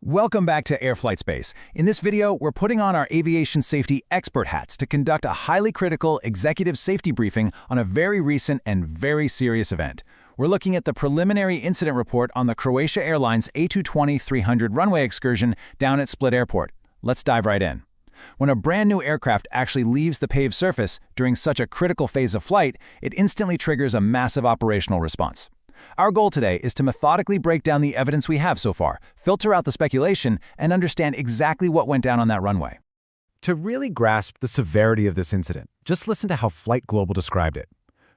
Welcome back to Airflight Space. In this video, we're putting on our aviation safety expert hats to conduct a highly critical executive safety briefing on a very recent and very serious event. We're looking at the preliminary incident report on the Croatia Airlines A220-300 Runway Excursion down at Split Airport. Let's dive right in. When a brand new aircraft actually leaves the paved surface during such a critical phase of flight, it instantly triggers a massive operational response. Our goal today is to methodically break down the evidence we have so far, filter out the speculation, and understand exactly what went down on that runway. To really grasp the severity of this incident, just listen to how Flight Global described it.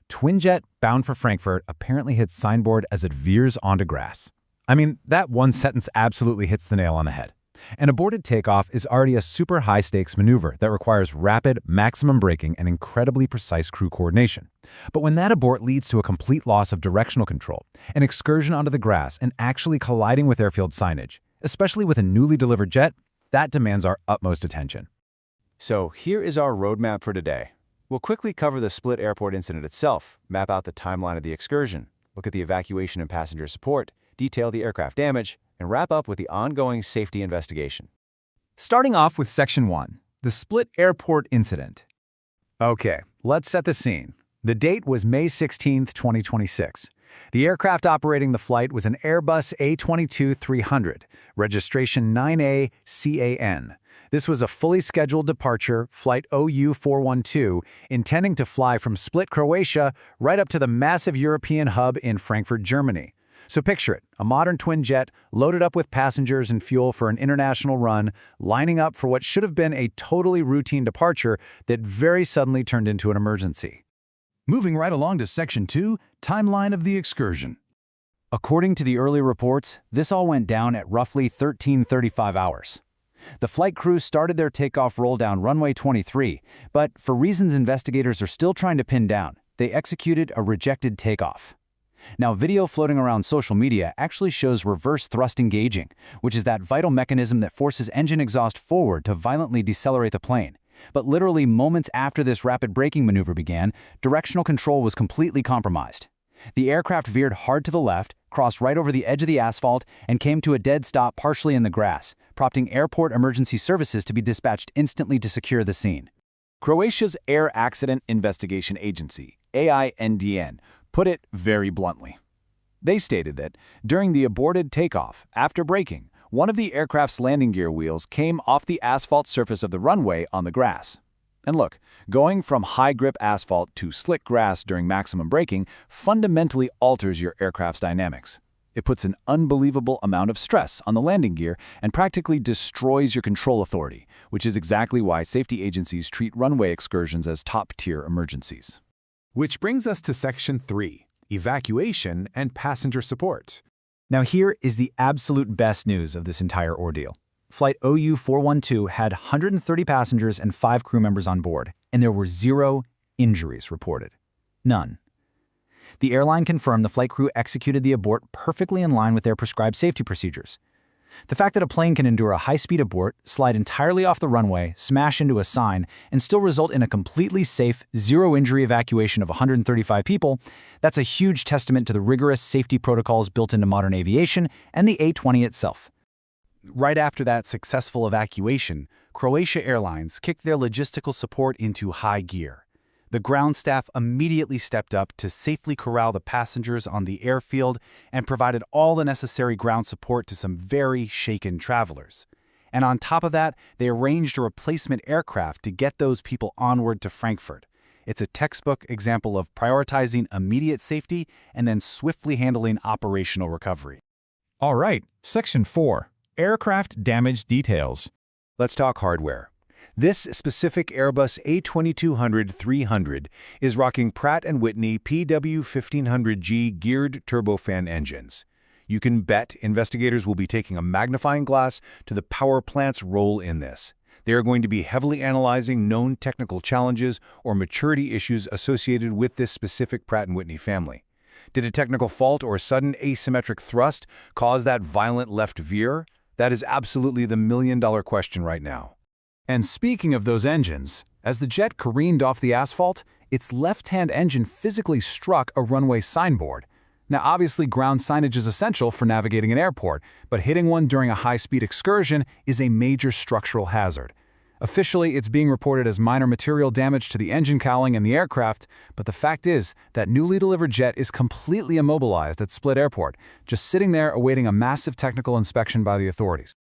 Twin jet bound for Frankfurt apparently hits signboard as it veers onto grass. I mean, that one sentence absolutely hits the nail on the head. An aborted takeoff is already a super high-stakes maneuver that requires rapid, maximum braking and incredibly precise crew coordination. But when that abort leads to a complete loss of directional control, an excursion onto the grass, and actually colliding with airfield signage, especially with a newly delivered jet, that demands our utmost attention. So here is our roadmap for today. We'll quickly cover the Split Airport incident itself, map out the timeline of the excursion, look at the evacuation and passenger support, detail the aircraft damage, and wrap up with the ongoing safety investigation. Starting off with Section 1, the Split Airport incident. Okay, let's set the scene. The date was May 16, 2026. The aircraft operating the flight was an Airbus A220-300, registration 9A-CAN. This was a fully scheduled departure, flight OU412, intending to fly from Split, Croatia, right up to the massive European hub in Frankfurt, Germany. So picture it, a modern twin jet loaded up with passengers and fuel for an international run, lining up for what should have been a totally routine departure that very suddenly turned into an emergency. Moving right along to Section 2, timeline of the excursion. According to the early reports, this all went down at roughly 13:35 hours. The flight crew started their takeoff roll down runway 23, but for reasons investigators are still trying to pin down, they executed a rejected takeoff. Now, video floating around social media actually shows reverse thrust engaging, which is that vital mechanism that forces engine exhaust forward to violently decelerate the plane. But literally moments after this rapid braking maneuver began, directional control was completely compromised. The aircraft veered hard to the left, crossed right over the edge of the asphalt, and came to a dead stop partially in the grass, prompting airport emergency services to be dispatched instantly to secure the scene. Croatia's Air Accident Investigation Agency, AINDN, put it very bluntly. They stated that during the aborted takeoff, after braking, one of the aircraft's landing gear wheels came off the asphalt surface of the runway on the grass. And look, going from high-grip asphalt to slick grass during maximum braking fundamentally alters your aircraft's dynamics. It puts an unbelievable amount of stress on the landing gear and practically destroys your control authority, which is exactly why safety agencies treat runway excursions as top-tier emergencies. Which brings us to Section 3, evacuation and passenger support. Now here is the absolute best news of this entire ordeal. Flight OU412 had 130 passengers and 5 crew members on board, and there were 0 injuries reported. None. The airline confirmed the flight crew executed the abort perfectly in line with their prescribed safety procedures. The fact that a plane can endure a high-speed abort, slide entirely off the runway, smash into a sign, and still result in a completely safe, zero-injury evacuation of 135 people, that's a huge testament to the rigorous safety protocols built into modern aviation and the A220 itself. Right after that successful evacuation, Croatia Airlines kicked their logistical support into high gear. The ground staff immediately stepped up to safely corral the passengers on the airfield and provided all the necessary ground support to some very shaken travelers. And on top of that, they arranged a replacement aircraft to get those people onward to Frankfurt. It's a textbook example of prioritizing immediate safety and then swiftly handling operational recovery. All right, Section 4, aircraft damage details. Let's talk hardware. This specific Airbus A220-300 is rocking Pratt & Whitney PW1500G geared turbofan engines. You can bet investigators will be taking a magnifying glass to the power plant's role in this. They are going to be heavily analyzing known technical challenges or maturity issues associated with this specific Pratt & Whitney family. Did a technical fault or sudden asymmetric thrust cause that violent left veer? That is absolutely the million-dollar question right now. And speaking of those engines, as the jet careened off the asphalt, its left-hand engine physically struck a runway signboard. Now, obviously, ground signage is essential for navigating an airport, but hitting one during a high-speed excursion is a major structural hazard. Officially, it's being reported as minor material damage to the engine cowling and the aircraft, but the fact is that newly delivered jet is completely immobilized at Split Airport, just sitting there awaiting a massive technical inspection by the authorities.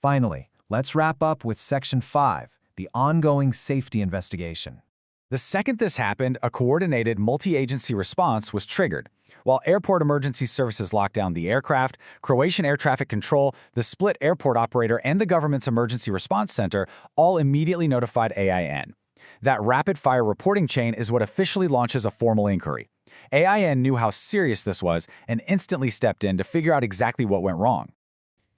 Finally, let's wrap up with Section 5, the ongoing safety investigation. The second this happened, a coordinated multi-agency response was triggered. While airport emergency services locked down the aircraft, Croatian Air Traffic Control, the Split airport operator, and the government's emergency response center all immediately notified AIN. That rapid-fire reporting chain is what officially launches a formal inquiry. AIN knew how serious this was and instantly stepped in to figure out exactly what went wrong.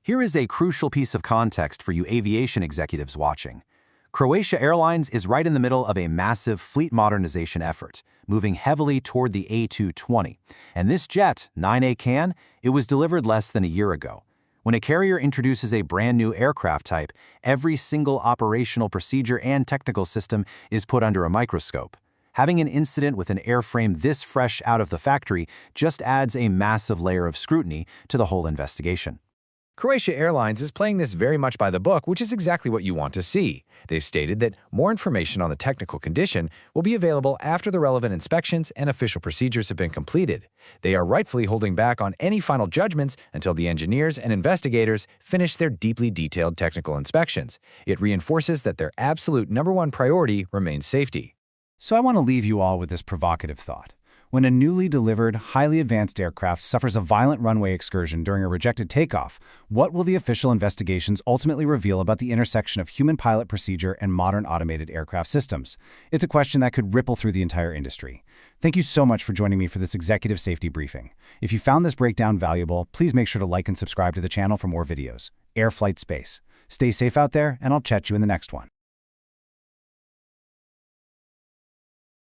Here is a crucial piece of context for you aviation executives watching. Croatia Airlines is right in the middle of a massive fleet modernization effort, moving heavily toward the A220. And this jet, 9A can, it was delivered less than a year ago. When a carrier introduces a brand new aircraft type, every single operational procedure and technical system is put under a microscope. Having an incident with an airframe this fresh out of the factory just adds a massive layer of scrutiny to the whole investigation. Croatia Airlines is playing this very much by the book, which is exactly what you want to see. They've stated that more information on the technical condition will be available after the relevant inspections and official procedures have been completed. They are rightfully holding back on any final judgments until the engineers and investigators finish their deeply detailed technical inspections. It reinforces that their absolute #1 priority remains safety. So I want to leave you all with this provocative thought. When a newly delivered, highly advanced aircraft suffers a violent runway excursion during a rejected takeoff, what will the official investigations ultimately reveal about the intersection of human pilot procedure and modern automated aircraft systems? It's a question that could ripple through the entire industry. Thank you so much for joining me for this executive safety briefing. If you found this breakdown valuable, please make sure to like and subscribe to the channel for more videos. Air Flight Space. Stay safe out there, and I'll chat you in the next one.